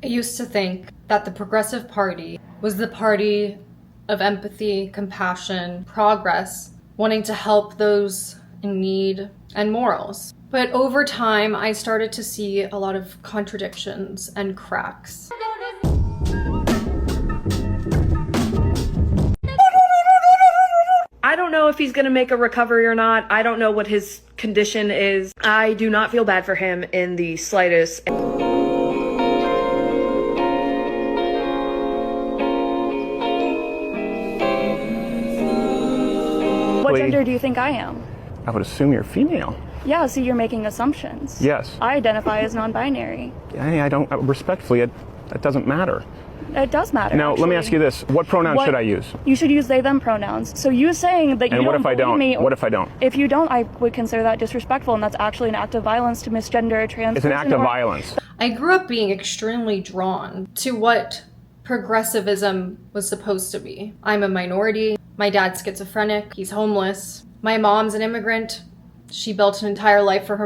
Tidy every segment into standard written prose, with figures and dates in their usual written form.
I used to think that the Progressive Party was the party of empathy, compassion, progress, wanting to help those in need, and morals. But over time, I started to see a lot of contradictions and cracks. I don't know if he's going to make a recovery or not. I don't know what his condition is. I do not feel bad for him in the slightest. What gender do you think I am? I would assume you're female. Yeah, so you're making assumptions. Yes. I identify as non-binary. I don't, respectfully, it doesn't matter. It does matter. Now, actually. let me ask you this. What pronoun should I use? You should use they, them pronouns. So you saying that you And what if I don't? me, What if I don't? If you don't, I would consider that disrespectful, and that's actually an act of violence to misgender a trans It's an person act of or- violence. I grew up being extremely drawn to what progressivism was supposed to be. I'm a minority. My dad's schizophrenic. He's homeless. My mom's an immigrant. She built an entire life for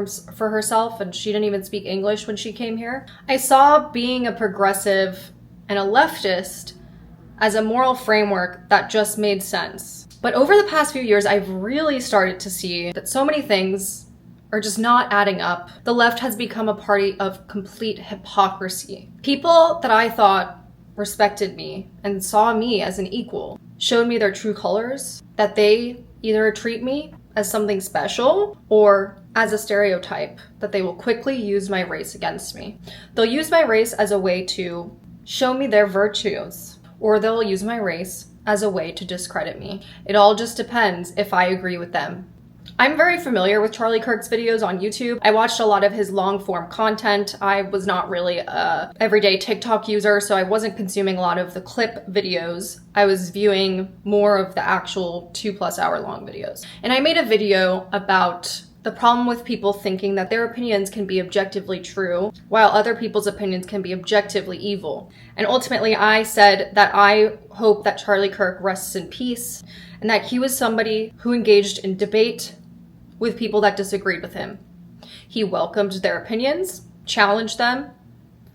herself, and she didn't even speak English when she came here. I saw being a progressive and a leftist as a moral framework that just made sense. But over the past few years, I've really started to see that so many things are just not adding up. The left has become a party of complete hypocrisy. People that I thought respected me and saw me as an equal showed me their true colors, that they either treat me as something special or as a stereotype, that they will quickly use my race against me. They'll use my race as a way to show me their virtues, or they'll use my race as a way to discredit me. It all just depends if I agree with them. I'm very familiar with Charlie Kirk's videos on YouTube. I watched a lot of his long form content. I was not really a everyday TikTok user, so I wasn't consuming a lot of the clip videos. I was viewing more of the actual 2+ hour long videos. And I made a video about the problem with people thinking that their opinions can be objectively true, while other people's opinions can be objectively evil. And ultimately, I said that I hope that Charlie Kirk rests in peace, and that he was somebody who engaged in debate with people that disagreed with him. He welcomed their opinions, challenged them,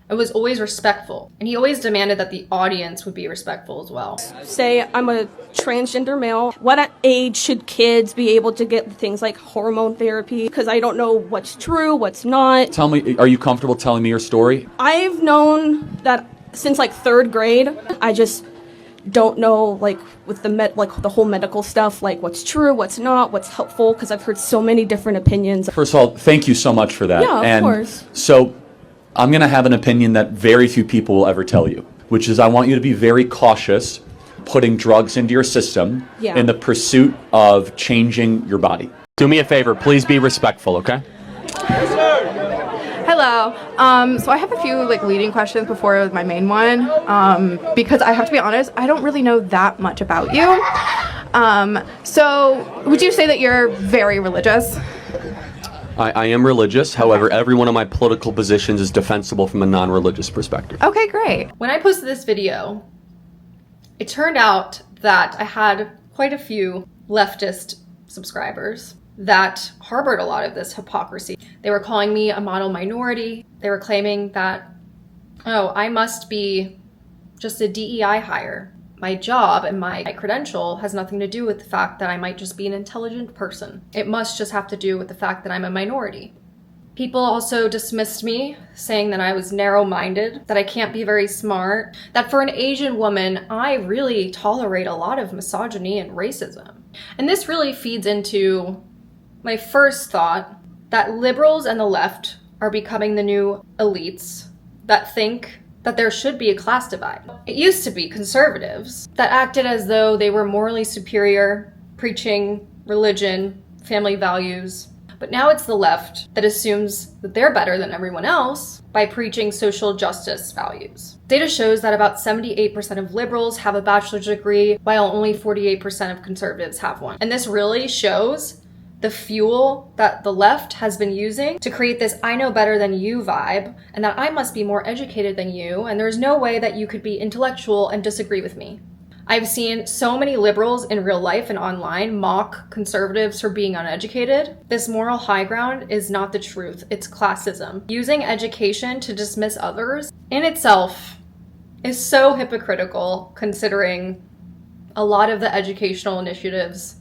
and was always respectful. And he always demanded that the audience would be respectful as well. Say I'm a transgender male. What age should kids be able to get things like hormone therapy? Because I don't know what's true, what's not. Tell me, are you comfortable telling me your story? I've known that since like 3rd grade. I just don't know, like, with the whole medical stuff, like what's true, what's not, what's helpful, because I've heard so many different opinions. First of all, thank you so much for that. Yeah, of course. So I'm going to have an opinion that very few people will ever tell you, which is I want you to be very cautious putting drugs into your system in the pursuit of changing your body. Do me a favor, please be respectful, okay? Yes, sir. Hello. So I have a few leading questions before my main one, because I have to be honest, I don't really know that much about you. So would you say that you're very religious? I am religious. However, every one of my political positions is defensible from a non-religious perspective. Okay, great. When I posted this video, it turned out that I had quite a few leftist subscribers that harbored a lot of this hypocrisy. They were calling me a model minority. They were claiming that, oh, I must be just a DEI hire. My job and my credential has nothing to do with the fact that I might just be an intelligent person. It must just have to do with the fact that I'm a minority. People also dismissed me, saying that I was narrow-minded, that I can't be very smart, that for an Asian woman, I really tolerate a lot of misogyny and racism. And this really feeds into my first thought that liberals and the left are becoming the new elites that think that there should be a class divide. It used to be conservatives that acted as though they were morally superior, preaching religion, family values. But now it's the left that assumes that they're better than everyone else by preaching social justice values. Data shows that about 78% of liberals have a bachelor's degree, while only 48% of conservatives have one. And this really shows the fuel that the left has been using to create this I know better than you vibe, and that I must be more educated than you, and there's no way that you could be intellectual and disagree with me. I've seen so many liberals in real life and online mock conservatives for being uneducated. This moral high ground is not the truth. It's classism. Using education to dismiss others in itself is so hypocritical, considering a lot of the educational initiatives,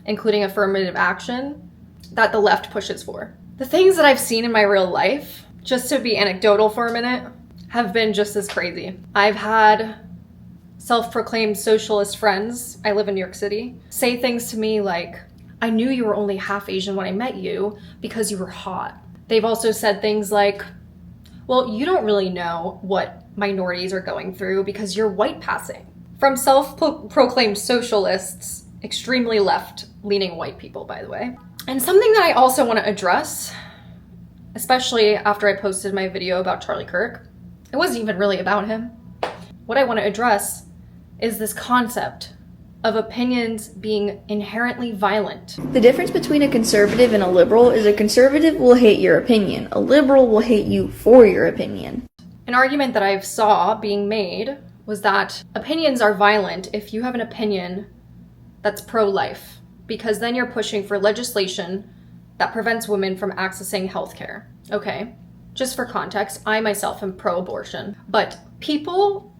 including affirmative action, that the left pushes for. The things that I've seen in my real life, just to be anecdotal for a minute, have been just as crazy. I've had self-proclaimed socialist friends, I live in New York City, say things to me like, I knew you were only half Asian when I met you because you were hot. They've also said things like, well, you don't really know what minorities are going through because you're white passing. From self-proclaimed socialists, extremely left-leaning white people, by the way. And something that I also want to address, especially after I posted my video about Charlie Kirk, it wasn't even really about him. What I want to address is this concept of opinions being inherently violent. The difference between a conservative and a liberal is a conservative will hate your opinion. A liberal will hate you for your opinion. An argument that I saw being made was that opinions are violent if you have an opinion that's pro-life, because then you're pushing for legislation that prevents women from accessing healthcare. Okay, just for context, I myself am pro-abortion, but people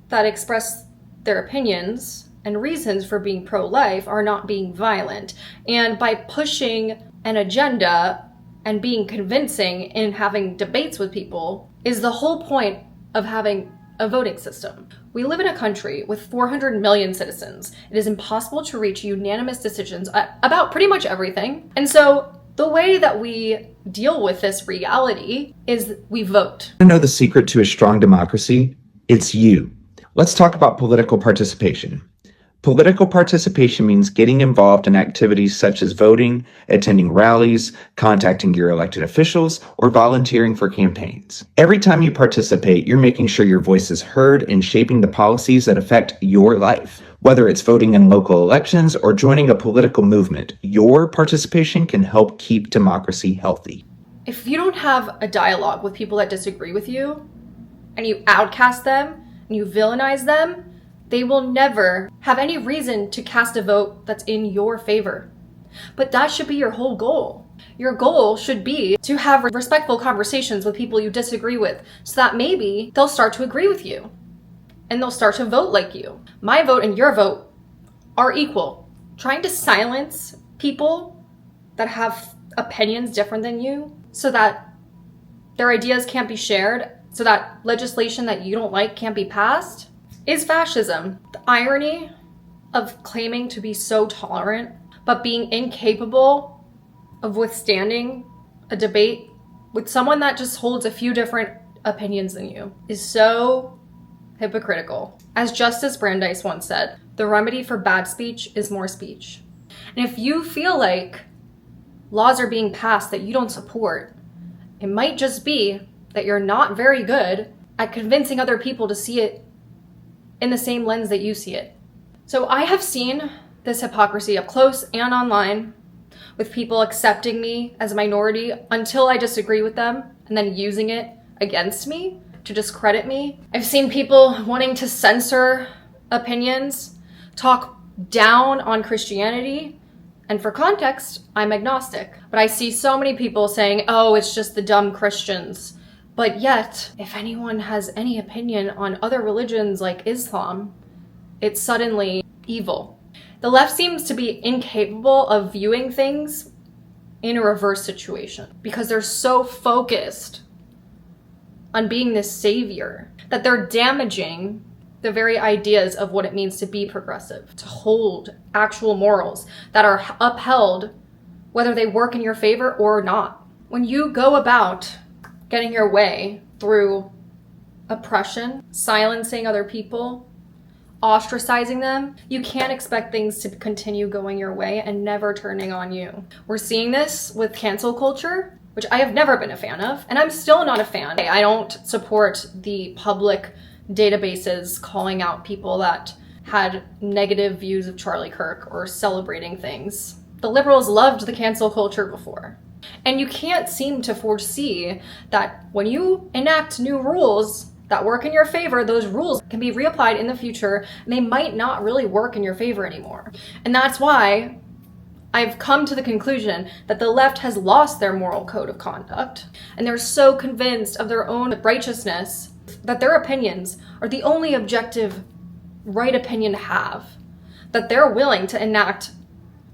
that express their opinions and reasons for being pro-life are not being violent. And by pushing an agenda and being convincing in having debates with people is the whole point of having a voting system. We live in a country with 400 million citizens. It is impossible to reach unanimous decisions about pretty much everything. And so the way that we deal with this reality is we vote. To know the secret to a strong democracy? It's you. Let's talk about political participation. Political participation means getting involved in activities such as voting, attending rallies, contacting your elected officials, or volunteering for campaigns. Every time you participate, you're making sure your voice is heard in shaping the policies that affect your life. Whether it's voting in local elections or joining a political movement, your participation can help keep democracy healthy. If you don't have a dialogue with people that disagree with you, and you outcast them, and you villainize them, they will never have any reason to cast a vote that's in your favor. But that should be your whole goal. Your goal should be to have respectful conversations with people you disagree with, so that maybe they'll start to agree with you and they'll start to vote like you. My vote and your vote are equal. Trying to silence people that have opinions different than you so that their ideas can't be shared, so that legislation that you don't like can't be passed, is fascism. The irony of claiming to be so tolerant, but being incapable of withstanding a debate with someone that just holds a few different opinions than you is so hypocritical. As Justice Brandeis once said, the remedy for bad speech is more speech. And if you feel like laws are being passed that you don't support, it might just be that you're not very good at convincing other people to see it in the same lens that you see it. So I have seen this hypocrisy up close and online, with people accepting me as a minority until I disagree with them and then using it against me to discredit me. I've seen people wanting to censor opinions, talk down on Christianity, and for context, I'm agnostic. But I see so many people saying, oh, it's just the dumb Christians. But yet, if anyone has any opinion on other religions like Islam, it's suddenly evil. The left seems to be incapable of viewing things in a reverse situation because they're so focused on being this savior that they're damaging the very ideas of what it means to be progressive, to hold actual morals that are upheld whether they work in your favor or not. When you go about getting your way through oppression, silencing other people, ostracizing them, you can't expect things to continue going your way and never turning on you. We're seeing this with cancel culture, which I have never been a fan of, and I'm still not a fan. I don't support the public databases calling out people that had negative views of Charlie Kirk or celebrating things. The liberals loved the cancel culture before. And you can't seem to foresee that when you enact new rules that work in your favor, those rules can be reapplied in the future, and they might not really work in your favor anymore. And that's why I've come to the conclusion that the left has lost their moral code of conduct, and they're so convinced of their own righteousness that their opinions are the only objective right opinion to have, that they're willing to enact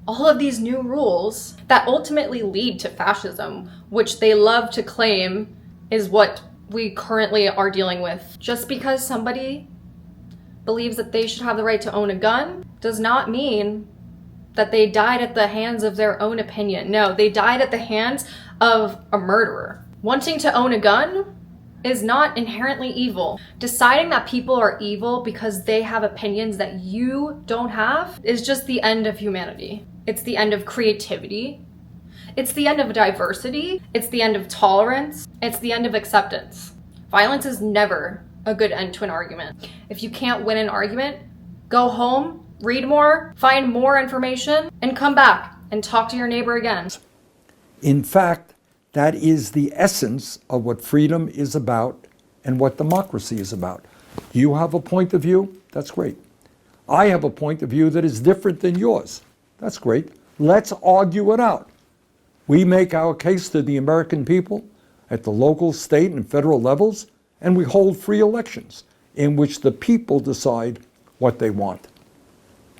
all of these new rules that ultimately lead to fascism, which they love to claim is what we currently are dealing with. Just because somebody believes that they should have the right to own a gun does not mean that they died at the hands of their own opinion. No, they died at the hands of a murderer. Wanting to own a gun is not inherently evil. Deciding that people are evil because they have opinions that you don't have is just the end of humanity. It's the end of creativity. It's the end of diversity. It's the end of tolerance. It's the end of acceptance. Violence is never a good end to an argument. If you can't win an argument, go home, read more, find more information, and come back and talk to your neighbor again. In fact, that is the essence of what freedom is about and what democracy is about. You have a point of view, that's great. I have a point of view that is different than yours. That's great. Let's argue it out. We make our case to the American people at the local, state, and federal levels, and we hold free elections in which the people decide what they want.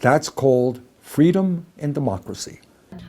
That's called freedom and democracy.